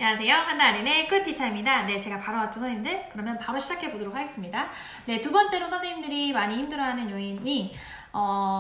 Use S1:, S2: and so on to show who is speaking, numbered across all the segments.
S1: 안녕하세요. 한나아린의 굿티처입니다. 네, 제가 바로 왔죠, 선생님들? 그러면 바로 시작해 보도록 하겠습니다. 네, 두 번째로 선생님들이 많이 힘들어하는 요인이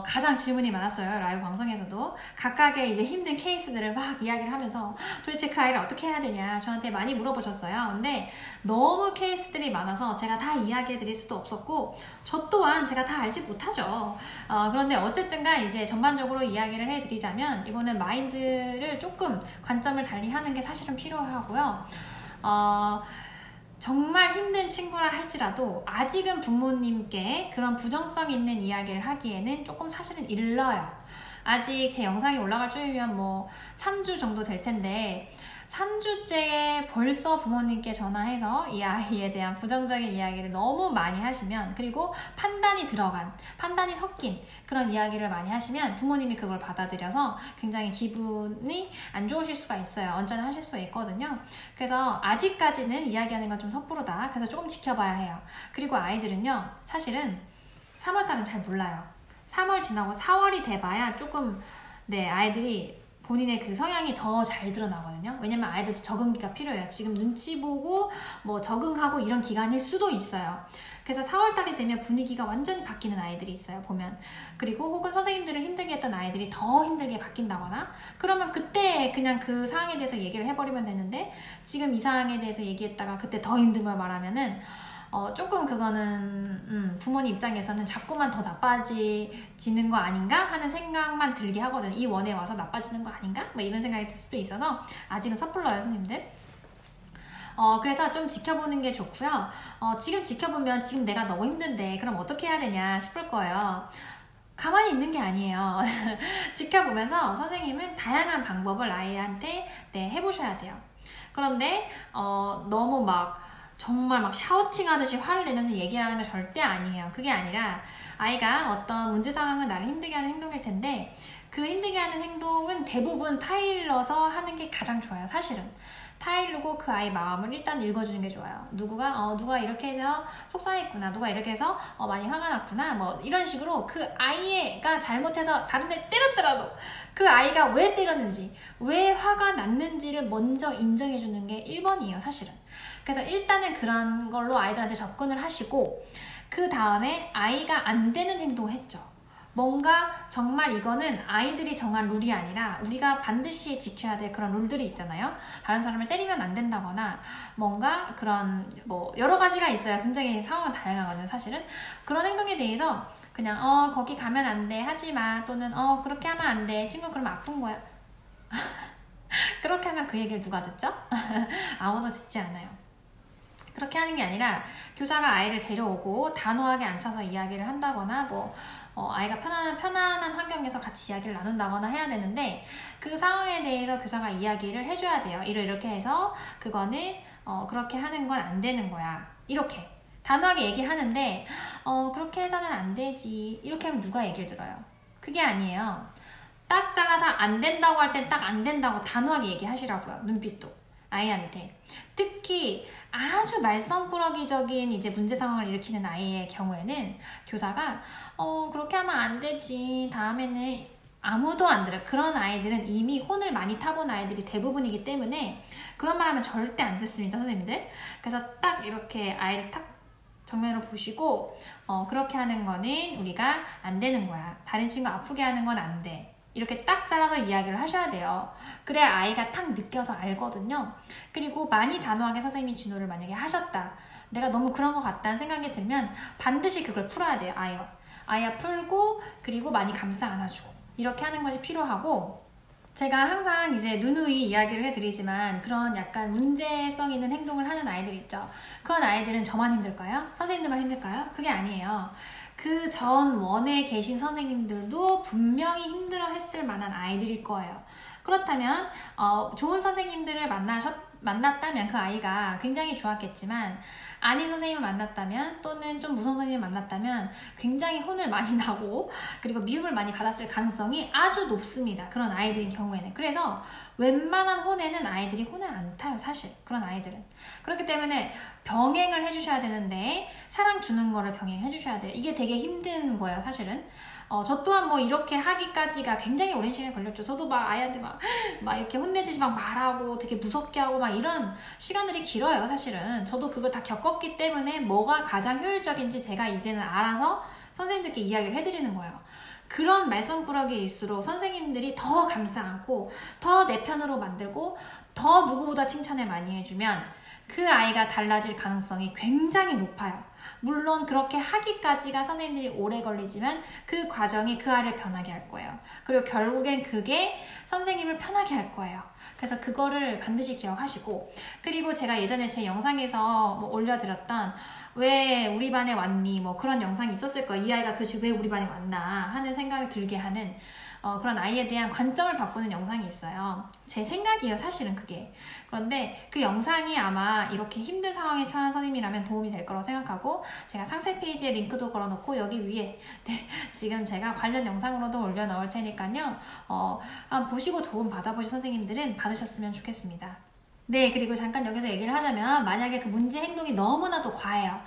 S1: 가장 질문이 많았어요. 라이브 방송에서도. 각각의 이제 힘든 케이스들을 막 이야기를 하면서 도대체 그 아이를 어떻게 해야 되냐 저한테 많이 물어보셨어요. 근데 너무 케이스들이 많아서 제가 다 이야기해 드릴 수도 없었고 저 또한 제가 다 알지 못하죠. 그런데 어쨌든간 이제 전반적으로 이야기를 해 드리자면 이거는 마인드를 조금 관점을 달리 하는 게 사실은 필요하고요. 정말 힘든 친구라 할지라도 아직은 부모님께 그런 부정성 있는 이야기를 하기에는 조금 사실은 일러요. 아직 제 영상이 올라갈 줄이면 뭐 3주 정도 될 텐데 3주째에 벌써 부모님께 전화해서 이 아이에 대한 부정적인 이야기를 너무 많이 하시면, 그리고 판단이 섞인 그런 이야기를 많이 하시면 부모님이 그걸 받아들여서 굉장히 기분이 안 좋으실 수가 있어요. 언짢아하실 수가 있거든요. 그래서 아직까지는 이야기하는 건 좀 섣부르다. 그래서 조금 지켜봐야 해요. 그리고 아이들은요, 사실은 3월달은 잘 몰라요. 3월 지나고 4월이 돼봐야 조금 아이들이 본인의 그 성향이 더 잘 드러나거든요. 왜냐면 아이들도 적응기가 필요해요. 지금 눈치 보고 뭐 적응하고 이런 기간일 수도 있어요. 그래서 4월달이 되면 분위기가 완전히 바뀌는 아이들이 있어요, 보면. 그리고 혹은 선생님들을 힘들게 했던 아이들이 더 힘들게 바뀐다거나, 그러면 그때 그냥 그 상황에 대해서 얘기를 해버리면 되는데, 지금 이 상황에 대해서 얘기했다가 그때 더 힘든 걸 말하면은 조금 그거는 부모님 입장에서는 자꾸만 더 나빠지는 거 아닌가 하는 생각만 들게 하거든요. 이 원에 와서 나빠지는 거 아닌가? 뭐 이런 생각이 들 수도 있어서 아직은 섣불러요, 선생님들. 그래서 좀 지켜보는 게 좋고요. 지금 지켜보면 지금 내가 너무 힘든데 그럼 어떻게 해야 되냐 싶을 거예요. 가만히 있는 게 아니에요. 지켜보면서 선생님은 다양한 방법을 아이한테 해보셔야 돼요. 그런데 너무 정말 샤우팅 하듯이 화를 내면서 얘기를 하는 건 절대 아니에요. 그게 아니라 아이가 어떤 문제 상황은 나를 힘들게 하는 행동일 텐데, 그 힘들게 하는 행동은 대부분 타일러서 하는 게 가장 좋아요. 사실은 타일르고 그 아이 마음을 일단 읽어주는 게 좋아요. 누가 이렇게 해서 속상했구나, 누가 이렇게 해서 많이 화가 났구나, 뭐 이런 식으로 그 아이가 잘못해서 다른 데 때렸더라도 그 아이가 왜 때렸는지, 왜 화가 났는지를 먼저 인정해주는 게 1번이에요, 사실은. 그래서 일단은 그런 걸로 아이들한테 접근을 하시고, 그 다음에 아이가 안 되는 행동을 했죠. 뭔가 정말 이거는 아이들이 정한 룰이 아니라 우리가 반드시 지켜야 될 그런 룰들이 있잖아요. 다른 사람을 때리면 안 된다거나 뭔가 그런 여러 가지가 있어요. 굉장히 상황은 다양하거든요, 사실은. 그런 행동에 대해서 그냥 거기 가면 안 돼, 하지마, 또는 그렇게 하면 안 돼, 친구 그러면 아픈 거야. 그렇게 하면 그 얘기를 누가 듣죠? 아무도 듣지 않아요. 그렇게 하는 게 아니라 교사가 아이를 데려오고 단호하게 앉혀서 이야기를 한다거나 아이가 편안한 환경에서 같이 이야기를 나눈다거나 해야 되는데, 그 상황에 대해서 교사가 이야기를 해줘야 돼요. 이렇게 해서 그거는 그렇게 하는 건 안 되는 거야, 이렇게 단호하게 얘기하는데 그렇게 해서는 안 되지, 이렇게 하면 누가 얘기를 들어요? 그게 아니에요. 딱 잘라서 안 된다고 할 땐 딱 안 된다고 단호하게 얘기하시라고요. 눈빛도 아이한테. 특히 아주 말썽꾸러기적인 이제 문제 상황을 일으키는 아이의 경우에는 교사가 그렇게 하면 안 되지, 다음에는, 아무도 안 들어요. 그런 아이들은 이미 혼을 많이 타본 아이들이 대부분이기 때문에 그런 말 하면 절대 안 듣습니다, 선생님들. 그래서 딱 이렇게 아이를 딱 정면으로 보시고 그렇게 하는 거는 우리가 안 되는 거야, 다른 친구 아프게 하는 건 안 돼, 이렇게 딱 잘라서 이야기를 하셔야 돼요. 그래야 아이가 딱 느껴서 알거든요. 그리고 많이 단호하게 선생님이 진호를 만약에 하셨다, 내가 너무 그런 것 같다는 생각이 들면 반드시 그걸 풀어야 돼요. 아이와 풀고, 그리고 많이 감싸 안아주고, 이렇게 하는 것이 필요하고, 제가 항상 이제 누누이 이야기를 해드리지만 그런 약간 문제성 있는 행동을 하는 아이들 있죠. 그런 아이들은 저만 힘들까요? 선생님들만 힘들까요? 그게 아니에요. 그 전 원에 계신 선생님들도 분명히 힘들어 했을 만한 아이들일 거예요. 그렇다면 좋은 선생님들을 만났다면 그 아이가 굉장히 좋았겠지만, 아닌 선생님을 만났다면, 또는 좀 무서운 선생님을 만났다면 굉장히 혼을 많이 나고, 그리고 미움을 많이 받았을 가능성이 아주 높습니다, 그런 아이들인 경우에는. 그래서 웬만한 혼에는 아이들이 혼을 안 타요, 사실. 그런 아이들은. 그렇기 때문에 병행을 해주셔야 되는데, 사랑 주는 거를 병행해 주셔야 돼요. 이게 되게 힘든 거예요, 사실은. 저 또한 뭐 이렇게 하기까지가 굉장히 오랜 시간이 걸렸죠. 저도 막 아이한테 막 이렇게 혼내주지 막 말하고 되게 무섭게 하고 막 이런 시간들이 길어요. 사실은 저도 그걸 다 겪었기 때문에 뭐가 가장 효율적인지 제가 이제는 알아서 선생님들께 이야기를 해드리는 거예요. 그런 말썽꾸러기일수록 선생님들이 더 감싸 안고 더 내 편으로 만들고 더 누구보다 칭찬을 많이 해주면 그 아이가 달라질 가능성이 굉장히 높아요. 물론 그렇게 하기까지가 선생님들이 오래 걸리지만 그 과정이 그 아이를 변하게 할 거예요. 그리고 결국엔 그게 선생님을 편하게 할 거예요. 그래서 그거를 반드시 기억하시고, 그리고 제가 예전에 제 영상에서 뭐 올려드렸던 왜 우리 반에 왔니? 뭐 그런 영상이 있었을 거예요. 이 아이가 도대체 왜 우리 반에 왔나 하는 생각을 들게 하는 그런 아이에 대한 관점을 바꾸는 영상이 있어요. 제 생각이에요, 사실은 그게. 그런데 그 영상이 아마 이렇게 힘든 상황에 처한 선생님이라면 도움이 될 거라고 생각하고, 제가 상세 페이지에 링크도 걸어놓고 여기 위에 지금 제가 관련 영상으로도 올려놓을 테니까요. 한번 보시고 도움 받아보신 선생님들은 받으셨으면 좋겠습니다. 네, 그리고 잠깐 여기서 얘기를 하자면, 만약에 그 문제 행동이 너무나도 과해요.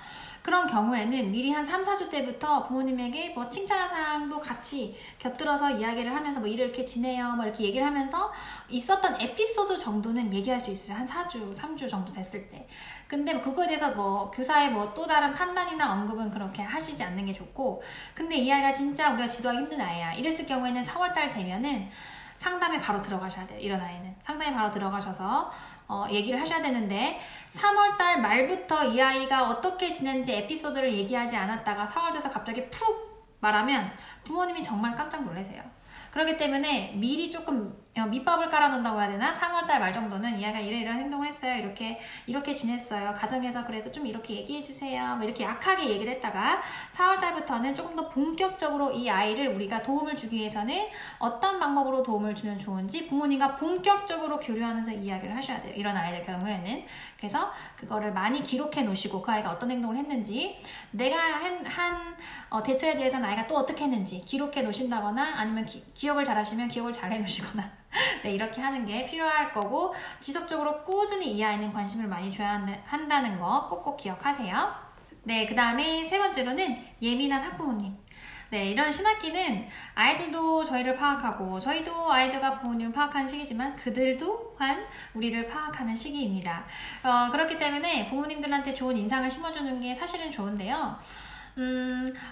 S1: 그런 경우에는 미리 한 3, 4주 때부터 부모님에게 뭐 칭찬사항도 같이 곁들여서 이야기를 하면서 뭐 이렇게 지내요 뭐 이렇게 얘기를 하면서 있었던 에피소드 정도는 얘기할 수 있어요. 한 4주, 3주 정도 됐을 때. 근데 그거에 대해서 뭐 교사의 뭐 또 다른 판단이나 언급은 그렇게 하시지 않는 게 좋고, 근데 이 아이가 진짜 우리가 지도하기 힘든 아이야 이랬을 경우에는 4월달 되면은 상담에 바로 들어가셔야 돼요. 이런 아이는 상담에 바로 들어가셔서 얘기를 하셔야 되는데, 3월달 말부터 이 아이가 어떻게 지냈는지 에피소드를 얘기하지 않았다가 4월 돼서 갑자기 푹 말하면 부모님이 정말 깜짝 놀라세요. 그렇기 때문에 미리 조금 밑밥을 깔아놓는다고 해야 되나? 3월달 말 정도는 이 아이가 이런 행동을 했어요. 이렇게 지냈어요. 가정에서 그래서 좀 이렇게 얘기해주세요. 뭐 이렇게 약하게 얘기를 했다가 4월달부터는 조금 더 본격적으로 이 아이를 우리가 도움을 주기 위해서는 어떤 방법으로 도움을 주면 좋은지 부모님과 본격적으로 교류하면서 이야기를 하셔야 돼요. 이런 아이들 경우에는. 그래서 그거를 많이 기록해 놓으시고 그 아이가 어떤 행동을 했는지, 내가 한 대처에 대해서는 아이가 또 어떻게 했는지 기록해 놓으신다거나, 아니면 기억을 잘 하시면 기억을 잘 해 놓으시거나 네, 이렇게 하는 게 필요할 거고, 지속적으로 꾸준히 이 아이는 관심을 많이 줘야 한다는 거 꼭꼭 기억하세요. 네, 그 다음에 세 번째로는 예민한 학부모님. 네, 이런 신학기는 아이들도 저희를 파악하고 저희도 아이들과 부모님을 파악하는 시기지만 그들 또한 우리를 파악하는 시기입니다. 그렇기 때문에 부모님들한테 좋은 인상을 심어주는 게 사실은 좋은데요.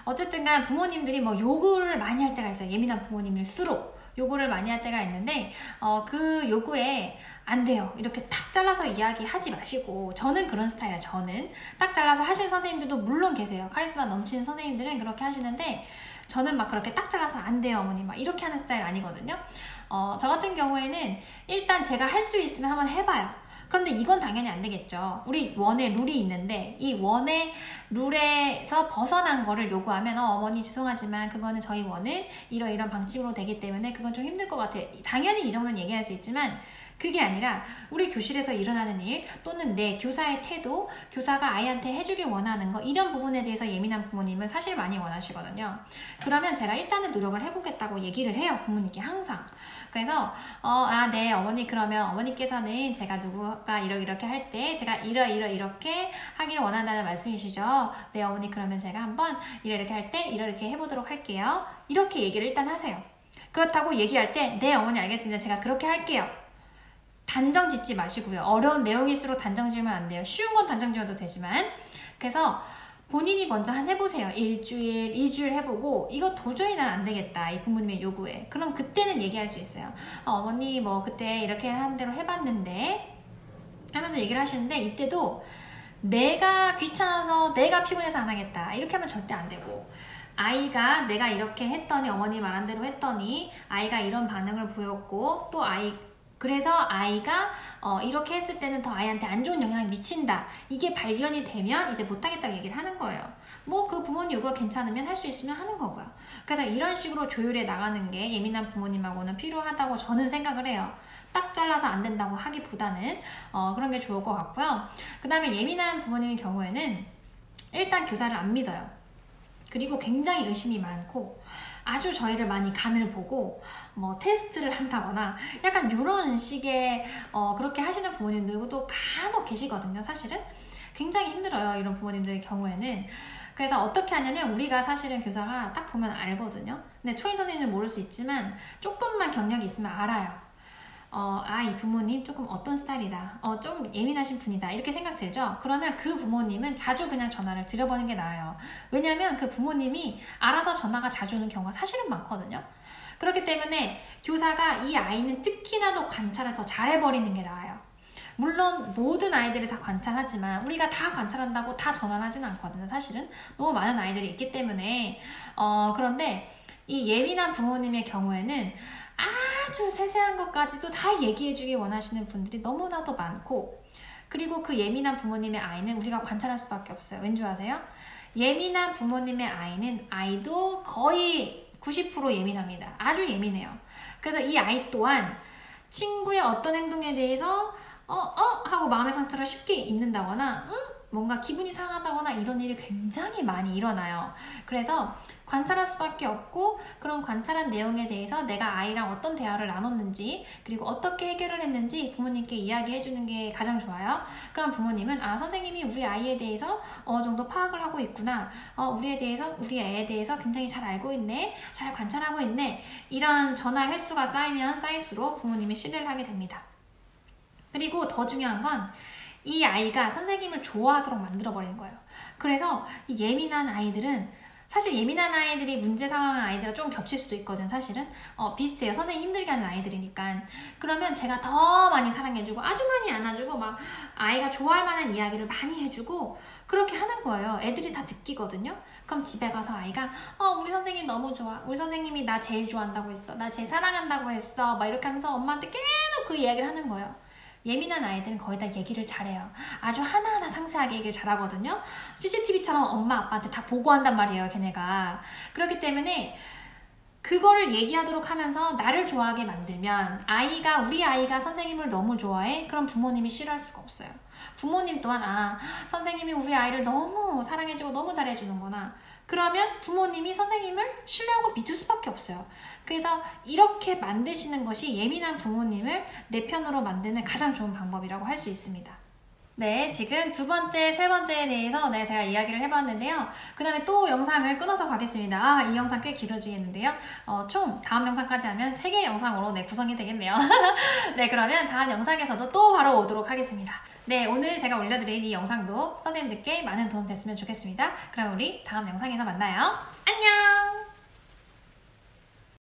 S1: 어쨌든 간 부모님들이 뭐 요구를 많이 할 때가 있어요. 예민한 부모님일수록 요구를 많이 할 때가 있는데, 그 요구에 안 돼요 이렇게 탁 잘라서 이야기하지 마시고, 저는 그런 스타일이에요. 저는 딱 잘라서 하시는 선생님들도 물론 계세요. 카리스마 넘치는 선생님들은 그렇게 하시는데, 저는 막 그렇게 딱 잘라서 안 돼요 어머니 막 이렇게 하는 스타일 아니거든요. 저 같은 경우에는 일단 제가 할 수 있으면 한번 해봐요. 그런데 이건 당연히 안 되겠죠. 우리 원의 룰이 있는데 이 원의 룰에서 벗어난 거를 요구하면 어머니 죄송하지만 그거는 저희 원은 이런 방침으로 되기 때문에 그건 좀 힘들 것 같아요. 당연히 이 정도는 얘기할 수 있지만, 그게 아니라 우리 교실에서 일어나는 일, 또는 내 교사의 태도, 교사가 아이한테 해주길 원하는 거, 이런 부분에 대해서 예민한 부모님은 사실 많이 원하시거든요. 그러면 제가 일단은 노력을 해보겠다고 얘기를 해요. 부모님께 항상. 그래서 네 어머니, 그러면 어머니께서는 제가 누구가 이렇게 할 때 제가 이렇게 하기를 원한다는 말씀이시죠? 네 어머니, 그러면 제가 한번 이렇게 할 때 이렇게 해보도록 할게요. 이렇게 얘기를 일단 하세요. 그렇다고 얘기할 때 네 어머니 알겠습니다. 제가 그렇게 할게요. 단정 짓지 마시고요. 어려운 내용일수록 단정 지으면 안 돼요. 쉬운 건 단정 지어도 되지만. 그래서 본인이 먼저 해보세요. 1주일, 2주일 해보고 이거 도저히 난 안 되겠다. 이 부모님의 요구에. 그럼 그때는 얘기할 수 있어요. 어머니 뭐 그때 이렇게 한 대로 해봤는데 하면서 얘기를 하시는데, 이때도 내가 귀찮아서 내가 피곤해서 안 하겠다 이렇게 하면 절대 안 되고, 아이가 내가 이렇게 했더니 어머니 말한 대로 했더니 아이가 이런 반응을 보였고, 또 그래서 아이가 이렇게 했을 때는 더 아이한테 안 좋은 영향을 미친다. 이게 발견이 되면 이제 못하겠다고 얘기를 하는 거예요. 뭐 그 부모님 요구가 괜찮으면 할 수 있으면 하는 거고요. 그래서 이런 식으로 조율해 나가는 게 예민한 부모님하고는 필요하다고 저는 생각을 해요. 딱 잘라서 안 된다고 하기보다는 그런 게 좋을 것 같고요. 그 다음에 예민한 부모님의 경우에는 일단 교사를 안 믿어요. 그리고 굉장히 의심이 많고 아주 저희를 많이 간을 보고 뭐 테스트를 한다거나 약간 이런 식의 그렇게 하시는 부모님들도 간혹 계시거든요. 사실은 굉장히 힘들어요. 이런 부모님들의 경우에는. 그래서 어떻게 하냐면 우리가 사실은 교사가 딱 보면 알거든요. 근데 초임 선생님은 모를 수 있지만 조금만 경력이 있으면 알아요. 이 부모님 조금 어떤 스타일이다. 좀 예민하신 분이다. 이렇게 생각 들죠? 그러면 그 부모님은 자주 그냥 전화를 드려보는 게 나아요. 왜냐면 그 부모님이 알아서 전화가 자주 오는 경우가 사실은 많거든요. 그렇기 때문에 교사가 이 아이는 특히나 더 관찰을 더 잘해버리는 게 나아요. 물론 모든 아이들을 다 관찰하지만 우리가 다 관찰한다고 다 전화를 하지는 않거든요. 사실은 너무 많은 아이들이 있기 때문에 그런데 이 예민한 부모님의 경우에는 아주 세세한 것까지도 다 얘기해주기 원하시는 분들이 너무나도 많고, 그리고 그 예민한 부모님의 아이는 우리가 관찰할 수밖에 없어요. 왠 줄 아세요? 예민한 부모님의 아이는 아이도 거의 90% 예민합니다. 아주 예민해요. 그래서 이 아이 또한 친구의 어떤 행동에 대해서 하고 마음의 상처를 쉽게 입는다거나 뭔가 기분이 상하다거나 이런 일이 굉장히 많이 일어나요. 그래서 관찰할 수밖에 없고, 그런 관찰한 내용에 대해서 내가 아이랑 어떤 대화를 나눴는지, 그리고 어떻게 해결을 했는지 부모님께 이야기해 주는 게 가장 좋아요. 그럼 부모님은 선생님이 우리 아이에 대해서 어느 정도 파악을 하고 있구나, 우리 애에 대해서 굉장히 잘 알고 있네, 잘 관찰하고 있네, 이런 전화 횟수가 쌓이면 쌓일수록 부모님이 신뢰를 하게 됩니다. 그리고 더 중요한 건 이 아이가 선생님을 좋아하도록 만들어버리는 거예요. 그래서 이 예민한 아이들은, 사실 예민한 아이들이 문제 상황의 아이들과 좀 겹칠 수도 있거든. 사실은 비슷해요. 선생님 힘들게 하는 아이들이니까. 그러면 제가 더 많이 사랑해주고 아주 많이 안아주고 막 아이가 좋아할 만한 이야기를 많이 해주고 그렇게 하는 거예요. 애들이 다 느끼거든요. 그럼 집에 가서 아이가 우리 선생님 너무 좋아, 우리 선생님이 나 제일 좋아한다고 했어, 나 제일 사랑한다고 했어, 막 이렇게 하면서 엄마한테 계속 그 이야기를 하는 거예요. 예민한 아이들은 거의 다 얘기를 잘해요. 아주 하나하나 상세하게 얘기를 잘하거든요. CCTV처럼 엄마 아빠한테 다 보고한단 말이에요, 걔네가. 그렇기 때문에 그거를 얘기하도록 하면서 나를 좋아하게 만들면 우리 아이가 선생님을 너무 좋아해? 그럼 부모님이 싫어할 수가 없어요. 부모님 또한 선생님이 우리 아이를 너무 사랑해주고 너무 잘해주는구나. 그러면 부모님이 선생님을 신뢰하고 믿을 수밖에 없어요. 그래서 이렇게 만드시는 것이 예민한 부모님을 내 편으로 만드는 가장 좋은 방법이라고 할 수 있습니다. 네, 지금 두 번째, 세 번째에 대해서 제가 이야기를 해봤는데요. 그 다음에 또 영상을 끊어서 가겠습니다. 이 영상 꽤 길어지겠는데요. 총 다음 영상까지 하면 3개의 영상으로 구성이 되겠네요. 네, 그러면 다음 영상에서도 또 바로 오도록 하겠습니다. 네, 오늘 제가 올려드린 이 영상도 선생님들께 많은 도움 됐으면 좋겠습니다. 그럼 우리 다음 영상에서 만나요. 안녕!